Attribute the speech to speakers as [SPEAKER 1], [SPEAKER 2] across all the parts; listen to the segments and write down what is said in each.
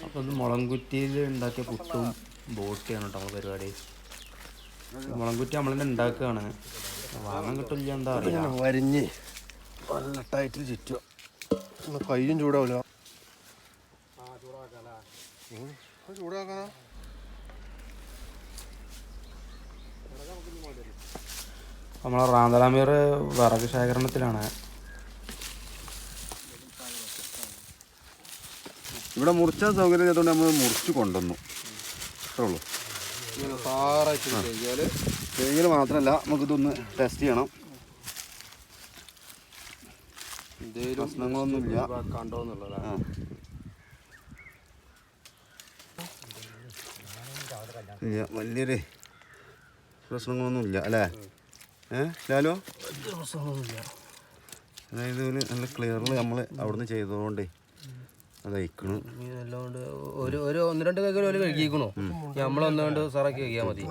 [SPEAKER 1] അപ്പോൾ ഒന്ന് മുളംകുറ്റിയിൽ ഉണ്ടാക്കിയ പുട്ടും ബോട്ടിയാണ് കേട്ടോ പരിപാടി. മുളംകുറ്റി നമ്മൾ തന്നെ ഉണ്ടാക്കുകയാണ്, വാങ്ങാൻ കിട്ടില്ല. എന്താ അറിയാം,
[SPEAKER 2] വരിഞ്ഞ് നല്ല ടൈറ്റിൽ ചുറ്റുക. കയ്യും ചൂടാവില്ല. ചൂടാക്കാനാ
[SPEAKER 1] നമ്മളെ റാന്തലാമീർ വിറക് ശേഖരണത്തിലാണ്.
[SPEAKER 2] ഇവിടെ മുറിച്ചാൽ സൗകര്യം ചെയ്തുകൊണ്ട് നമ്മൾ മുറിച്ച് കൊണ്ടുവന്നു, അത്രേ ഉള്ളൂ. ഇങ്ങനെ സാറായിട്ട് കഴിഞ്ഞാൽ കഴിഞ്ഞാൽ മാത്രമല്ല നമുക്കിതൊന്ന് ടെസ്റ്റ് ചെയ്യണം. എന്തെങ്കിലും പ്രശ്നങ്ങളൊന്നുമില്ല കണ്ടോന്നുള്ളതാണ്. ഇല്ല, വലിയൊരു പ്രശ്നങ്ങളൊന്നുമില്ല അല്ലേ ലാലോ? പ്രശ്നങ്ങളൊന്നുമില്ല. അതായത് നല്ല ക്ലിയറിൽ നമ്മൾ അവിടുന്ന് ചെയ്തതുകൊണ്ടേ അതയക്കണം.
[SPEAKER 3] നല്ലോണ്ട് ഒരു 1-2 കൈകൾ കഴുകിക്കണോ, നമ്മളൊന്നുകൊണ്ട് സാറാക്കി കഴിക്കാൻ മതി.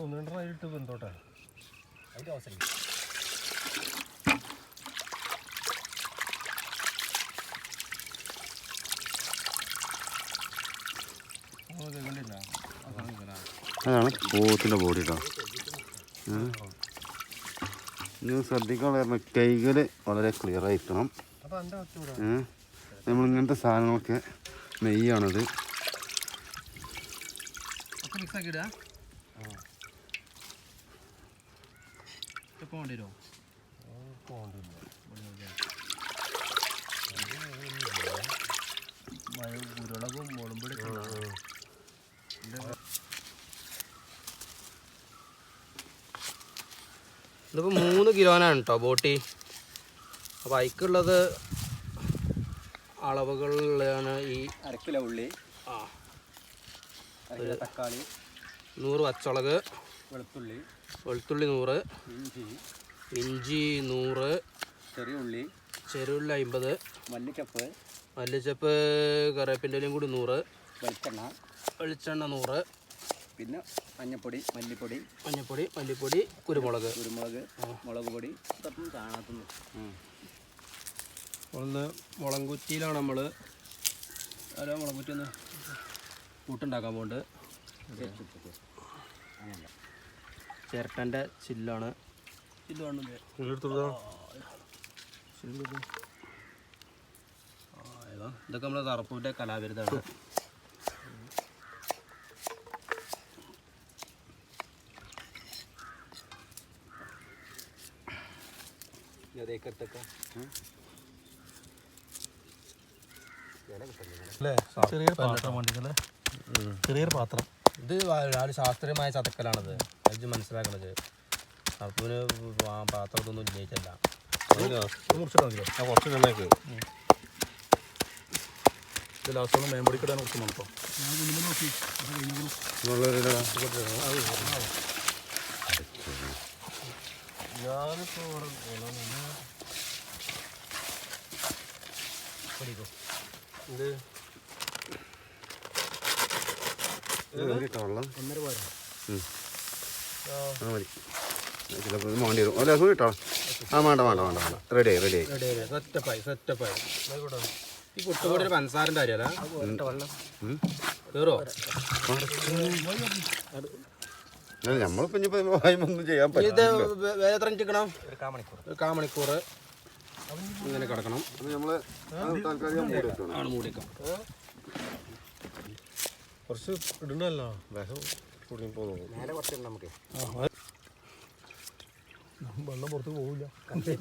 [SPEAKER 3] ഒന്നിട്ട് ബന്ധോട്ടെ അതിൻ്റെ അവസരം.
[SPEAKER 2] അതാണ് പോത്തിൻ്റെ ബോഡി കേട്ടോ. ഇനി ശ്രദ്ധിക്കാനുള്ള കൈകൾ വളരെ ക്ലിയർ ആയിരിക്കണം. നമ്മളിങ്ങനത്തെ സാധനങ്ങളൊക്കെ നെയ്യാണത്.
[SPEAKER 3] ഉരുളകും മുളമ്പൊടി ഇതിപ്പോൾ 3 കിലോനാണ് കേട്ടോ ബോട്ടി. അപ്പോൾ അതിക്കുള്ളത് അളവുകളിലാണ് ഈ
[SPEAKER 2] 1/2 കിലോ ഉള്ളി,
[SPEAKER 3] 1 കിലോ
[SPEAKER 2] തക്കാളി,
[SPEAKER 3] 100 പച്ചമുളക്,
[SPEAKER 2] വെളുത്തുള്ളി
[SPEAKER 3] 100, ഇഞ്ചി 100,
[SPEAKER 2] ചെറിയുള്ളി
[SPEAKER 3] 50, മല്ലിച്ചപ്പ് കറിവേപ്പിൻ്റെ ഇലയും കൂടി 100, വെളിച്ചെണ്ണ 100,
[SPEAKER 2] പിന്നെ മഞ്ഞപ്പൊടി,
[SPEAKER 3] മല്ലിപ്പൊടി, കുരുമുളക്,
[SPEAKER 2] മുളക് പൊടി, കാണാത്തുന്നു.
[SPEAKER 3] ഒന്ന് മുളംകുറ്റിയിലാണ് നമ്മൾ മുളംകുറ്റി ഒന്ന് കൂട്ടുണ്ടാക്കാൻ പോകുന്നുണ്ട്. ചിരട്ടൻ്റെ ചില്ലാണ്. ഇതൊക്കെ നമ്മൾ തറപ്പൂൻ്റെ കലാവിരുതാണ്.
[SPEAKER 1] ചെറിയൊരു പാത്രം.
[SPEAKER 3] ഇത് ശാസ്ത്രീയമായ ചതക്കലാണത്, അത് മനസ്സിലാക്കണത്. തറപ്പൂന് പാത്രത്തൊന്നും ഉന്നയിച്ചല്ല.
[SPEAKER 1] ലാസ്റ്റോളം മേമ്പടിക്കിടാൻ കുറച്ച് നോക്കോ.
[SPEAKER 3] ഇത്
[SPEAKER 2] 1.5 പോരാ ചിലപ്പോൾ വേണ്ടി വരും. അല്ല സുഖം കിട്ടോ? വേണ്ട റെഡി ആയി.
[SPEAKER 3] സെറ്റപ്പായി. ഈ പുട്ടുപൊടി ഒരു പഞ്ചസാരൻ്റെ കാര്യമല്ല, കയറോ?
[SPEAKER 2] നമ്മളിപ്പോൾ ഒന്നും ചെയ്യാൻ പറ്റില്ല.
[SPEAKER 3] ഇത് വേറെ എത്ര ചിക്കണം? 1/4 മണിക്കൂർ ഇങ്ങനെ കിടക്കണം.
[SPEAKER 2] അത് നമ്മൾ താൽക്കാലികം
[SPEAKER 3] മൂടി വെക്കാം.
[SPEAKER 1] കുറച്ച് ഇടണല്ലോ, വേഷം കുടുങ്ങി പോകുന്നു.
[SPEAKER 3] നമുക്ക്
[SPEAKER 1] വെള്ളം പുറത്ത് പോകില്ല.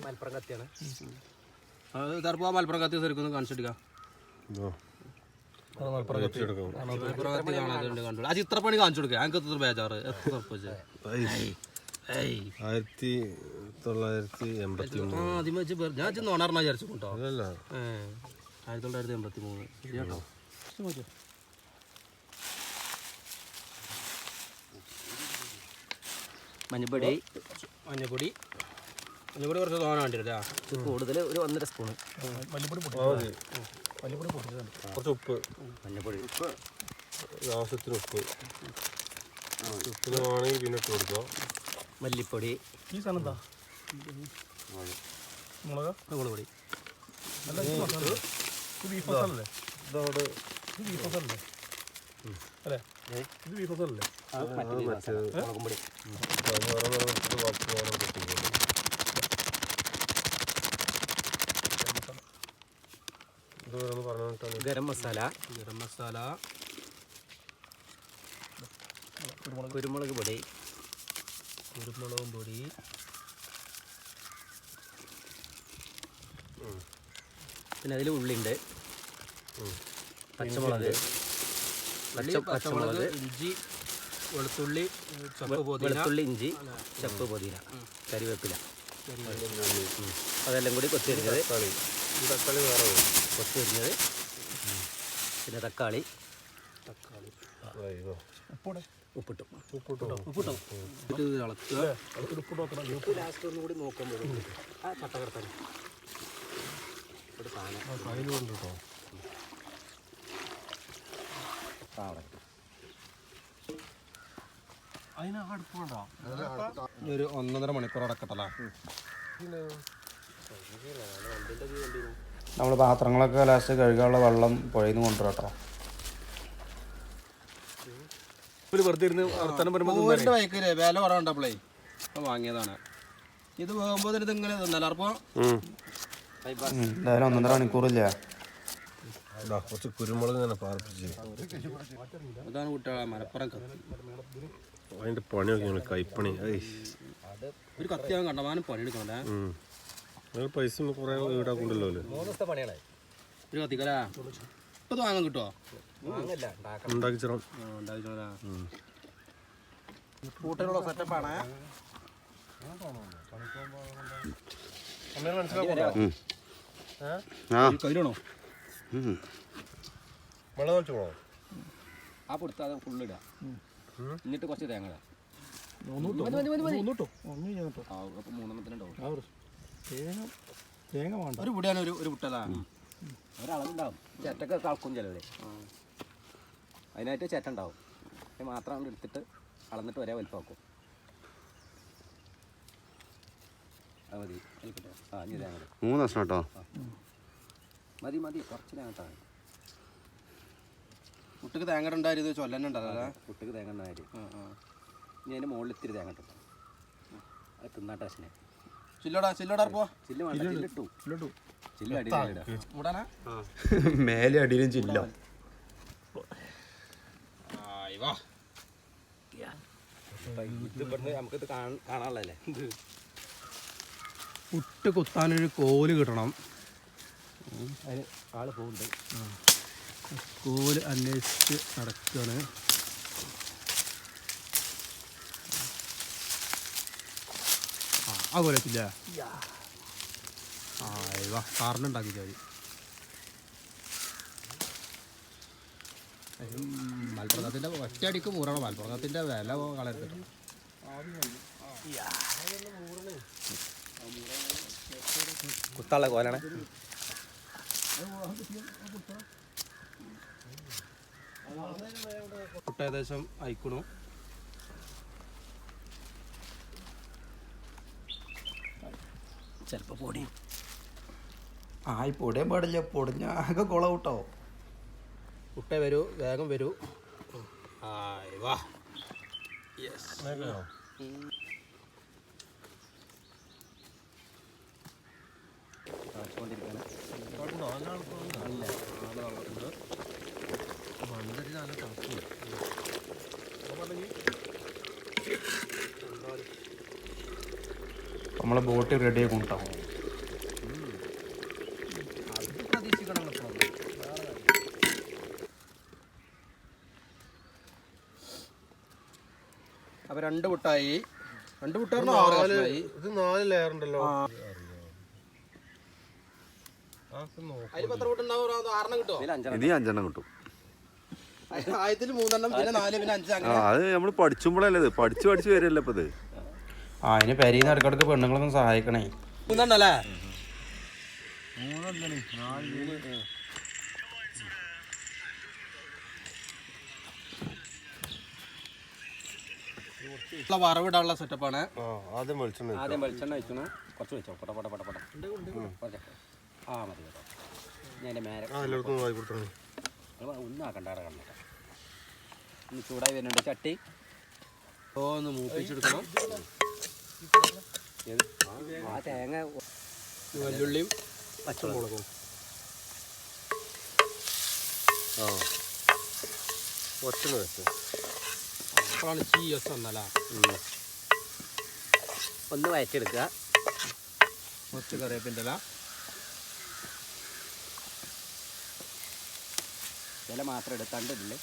[SPEAKER 3] മലപ്പുറം കത്തിയാണ്. അത് തറപ്പോ മലപ്പുറം കത്തി ശരിക്കും കാണിച്ചിട്ടില്ല. മലപ്പുറം കത്തി കാണാതെ കണ്ടു. ആ ചിത്രപ്പണി കാണിച്ചു കൊടുക്കുക. ഞങ്ങൾക്ക് എത്ര ബേജാറ്, എത്ര തറപ്പിച്ച്
[SPEAKER 1] 1983.
[SPEAKER 3] ആദ്യം വെച്ച് ഞാൻ നോണറിനാ വിചാരിച്ചു കേട്ടോ. 1983 ശരി കേട്ടോ.
[SPEAKER 4] മഞ്ഞപ്പൊടി
[SPEAKER 3] മഞ്ഞപ്പൊടി കുറച്ച് തോന്നാൻ വേണ്ടിയില്ല.
[SPEAKER 4] കൂടുതൽ ഒരു 1.5 സ്പൂണ്
[SPEAKER 5] കുറച്ച് ഉപ്പ്,
[SPEAKER 4] മഞ്ഞപ്പൊടി,
[SPEAKER 5] ആവശ്യത്തിന് ഉപ്പ്, ഉപ്പിന് വേണമെങ്കിൽ പിന്നെ ഇട്ട് കൊടുക്കുക.
[SPEAKER 4] മല്ലിപ്പൊടി,
[SPEAKER 3] ഈ സാധനം എന്താ? മുളക് പൊടി. ബീഫ് മസാലല്ലേ?
[SPEAKER 5] ഇതവിടെ
[SPEAKER 3] ബീഫ് മസാലല്ലേ അല്ലേ? ഇത് ബീഫ് മസാലല്ലേ?
[SPEAKER 4] മുളകും പൊടി, ഗരം മസാല, കുരുമുളക് പൊടി, പിന്നെ അതിൽ ഉള്ളിയുണ്ട്, പച്ചമുളക്,
[SPEAKER 3] ഇഞ്ചി, വെളുത്തുള്ളി,
[SPEAKER 4] ഇഞ്ചി, ചപ്പ്, പുതിന, കരിവേപ്പില, അതെല്ലാം കൂടി കൊത്തിയരിഞ്ഞത്, കൊത്തിയരിഞ്ഞത്, പിന്നെ തക്കാളി, ഉപ്പിട്ടു. ലാസ്റ്റ് ഒന്നുകൂടി നോക്കുമ്പോൾ ആ ചട്ടകർത്താൻ ഒരു സാധനം
[SPEAKER 3] ഒരു 1.5 മണിക്കൂർ അടക്കട്ടല്ലേ?
[SPEAKER 1] നമ്മൾ പാത്രങ്ങളൊക്കെ ലാസ്റ്റ് കഴുകാനുള്ള വെള്ളം പുഴയിൽ നിന്ന് കൊണ്ടുവരാം കേട്ടോ.
[SPEAKER 3] വെറുതെ ഇരുന്ന് വർത്തനം പറയുമ്പോൾ ബൈക്കില് വില കുറവുണ്ടപ്പോളേ വാങ്ങിയതാണ്. ഇത് പോകുമ്പോൾ ഇത് ഇങ്ങനെ തിന്നല്ലോ. അപ്പോൾ
[SPEAKER 1] എന്തായാലും 1.5 മണിക്കൂറില്ല.
[SPEAKER 5] കുറച്ച് കുരുമുളക് ഇങ്ങനെ പാർപ്പിച്ച്
[SPEAKER 3] അതാണ് കുട്ടികളെ മലപ്പുറം കത്തി.
[SPEAKER 5] അതിൻ്റെ പണിയൊക്കെ കൈപ്പണി.
[SPEAKER 3] ഒരു കത്തിയാകും കണ്ടമാനം പണിയെടുക്കണല്ലേ.
[SPEAKER 5] നിങ്ങൾ പൈസ കുറേ ഈടാക്കുണ്ടല്ലോ അല്ലേ?
[SPEAKER 4] 3 ദിവസത്തെ പണികളായി.
[SPEAKER 3] ഒരു കത്തിക്കലാ ഇപ്പം വാങ്ങാൻ കിട്ടുമോ?
[SPEAKER 5] ഉണ്ടാക്കി ചേരാം.
[SPEAKER 3] കൂട്ടിനുള്ള സെറ്റപ്പാണ്. കയ്യിലാണോ
[SPEAKER 5] വെള്ളം ഒഴിച്ചു പോകണോ?
[SPEAKER 4] ആ പൊടുത്താതെ ഫുള്ളിടുക, എന്നിട്ട് കുറച്ച് തേങ്ങ ഇടാം.
[SPEAKER 3] ഒരു പൊടിയാണ് ഒരു പുട്ടതാ.
[SPEAKER 4] ഒരളവുണ്ടാവും. ചേട്ടൊക്കെ കളക്കും ചിലവർ, അതിനായിട്ട് ചേട്ട ഉണ്ടാവും. അത് മാത്രം എടുത്തിട്ട് അളന്നിട്ട് ഒരേ വലുപ്പമാക്കും. അത് മതി. ആ ഇനി തേങ്ങ
[SPEAKER 2] 3 കഷ്ണം കേട്ടോ.
[SPEAKER 4] മതി കുറച്ച് തേങ്ങ ഇട്ടാൽ മതി.
[SPEAKER 3] പുട്ടിക്ക് തേങ്ങ ഉണ്ടായിരുന്നു ചൊല്ലന്നെ ഉണ്ടല്ലോ.
[SPEAKER 4] പുട്ടിക്ക് തേങ്ങ ഉണ്ടായി. ഇനി അതിൻ്റെ മുകളിൽ ഇത്തിരി തേങ്ങ ഇട്ടു. അത് തിന്നാട്ട അച്ഛനെ ചില്ല് അടിയിലിടാ.
[SPEAKER 1] മേലെ അടിയിലും ചില്ല.
[SPEAKER 4] നമുക്കിത് കാണാനുള്ളതല്ലേ.
[SPEAKER 3] പുട്ട് കുത്താനൊരു കോല് കിട്ടണം.
[SPEAKER 4] അതിന് ആള് പോകുന്നുണ്ട്.
[SPEAKER 3] കോല് അന്വേഷിച്ച് നടക്കുകയാണ്. ആ കോലത്തില്ല. കാറിനുണ്ടാക്കി മതി. മലപ്പുറത്തിൻ്റെ ഒറ്റയടിക്ക് മൂറണം. മലപ്പുറത്തിൻ്റെ വില കളയരുത്.
[SPEAKER 4] കുത്താനുള്ള കോലാണ്.
[SPEAKER 3] പുട്ട് ഏകദേശം അയക്കണു.
[SPEAKER 4] ചിലപ്പോൾ പൊടി
[SPEAKER 1] ഈ പൊടിയാൻ പാടില്ല. പൊടിഞ്ഞ ആകെ കുള കൂട്ടോ.
[SPEAKER 3] പുട്ടേ വരൂ, വേഗം വരൂ. വാ
[SPEAKER 1] നമ്മളെ ബോട്ട് റെഡി ആയി കൊണ്ടാവും.
[SPEAKER 3] അപ്പൊ 2 പുട്ടായി. 2 പുട്ടായിരുന്നു.
[SPEAKER 5] ഇത് 4 ലെയർ ഉണ്ടല്ലോ.
[SPEAKER 3] അതിൽ 10 പുട്ടുണ്ടാവും. 6 കിട്ടുമോ?
[SPEAKER 2] ഇനി 5 കിട്ടും.
[SPEAKER 3] ആയതിൽ 3 പിന്നെ 4 പിന്നെ 5 അങ്ങനെ.
[SPEAKER 2] അത് നമ്മൾ പഠിച്ചുമ്പോഴല്ലേ, ഇത് പഠിച്ചു വരില്ല ഇപ്പൊ ഇത്.
[SPEAKER 1] അതിന് പെരീന്ന് ഇടക്കിടക്ക് പെണ്ണുങ്ങളൊന്നും സഹായിക്കണേ.
[SPEAKER 3] മൂന്നെണ്ണല്ലേ? വറവിടാനുള്ള സെറ്റപ്പാണ്.
[SPEAKER 5] ആദ്യം വെളിച്ചെണ്ണ
[SPEAKER 4] വെച്ചണം. കുറച്ച് വെച്ചോ. പട ആ മതി കേട്ടോ. ഞാൻ മേലെ ഒന്നും ആക്കണ്ടാറ കണ്ടിട്ട് ഒന്ന് ചൂടായി വരുന്നുണ്ട് ചട്ടി.
[SPEAKER 3] ഒന്ന് മൂപ്പിച്ചെടുക്കണം.
[SPEAKER 4] ആ തേങ്ങ
[SPEAKER 3] വെല്ലുള്ളിയും പച്ചമുളകും അപ്പോഴാണ് ചീസ് വന്നല്ല.
[SPEAKER 4] ഒന്ന് വയറ്റെടുക്കുക.
[SPEAKER 3] കുറച്ച് കറിവേപ്പിൻ്റെ ഇല.
[SPEAKER 4] ഇല മാത്രം എടുക്കാണ്ടില്ലേ.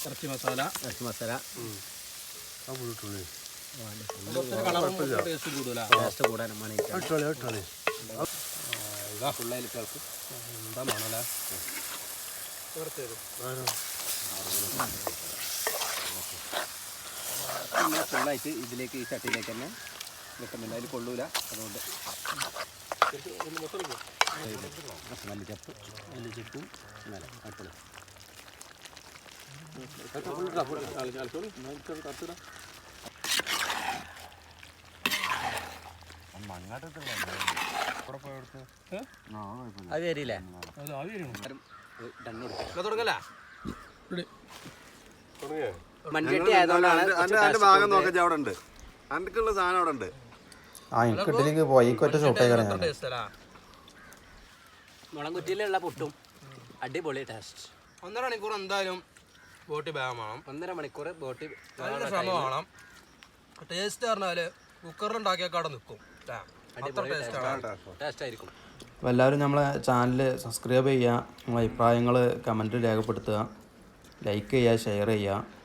[SPEAKER 3] ഇറച്ചി മസാല. ടേസ്റ്റ് കൂടുതലാ.
[SPEAKER 4] ടേസ്റ്റ് കൂടാൻ ഫുള്ളായിട്ട് കേൾക്കും.
[SPEAKER 3] എന്താ വേണമല്ലേ?
[SPEAKER 4] ഫുള്ളായിട്ട് ഇതിലേക്ക് ഈ ചട്ടിയിലേക്ക് തന്നെ വെക്കുന്നുണ്ട്. അതിൽ കൊള്ളൂല. അതുകൊണ്ട് മല്ലിച്ചപ്പും നല്ല അടിപൊളി. അത് വരില്ലേ?
[SPEAKER 3] തുടങ്ങല്ലേ?
[SPEAKER 4] മൺചട്ടി ആയതുകൊണ്ടാണ്
[SPEAKER 2] ഭാഗം നോക്കാൻ അവിടെ ഉണ്ട്. അനക്കുള്ള സാധനം അവിടെ ഉണ്ട്.
[SPEAKER 1] എനിക്ക് ഇഡ്ഡലിക്ക് പോയി ഒറ്റ ഷോട്ടേക്കാണ്.
[SPEAKER 4] മുളംകുറ്റിയിലുള്ള പുട്ടും അടിപൊളി ടേസ്റ്റ്.
[SPEAKER 3] 1.5 മണിക്കൂർ എന്തായാലും ബോട്ടി വേഗം വേണം.
[SPEAKER 4] 1.5 മണിക്കൂർ ബോട്ടി
[SPEAKER 3] നല്ല ശ്രമം വേണം. ടേസ്റ്റ് പറഞ്ഞാൽ കുക്കറിലുണ്ടാക്കിയൊക്കെ അവിടെ നിൽക്കും.
[SPEAKER 4] ടേസ്റ്റ് ആയിരിക്കും.
[SPEAKER 1] അപ്പോൾ എല്ലാവരും നമ്മളെ ചാനൽ സബ്സ്ക്രൈബ് ചെയ്യുക, നിങ്ങളുടെ അഭിപ്രായങ്ങൾ കമൻറ്റ് രേഖപ്പെടുത്തുക, ലൈക്ക് ചെയ്യുക, ഷെയർ ചെയ്യുക.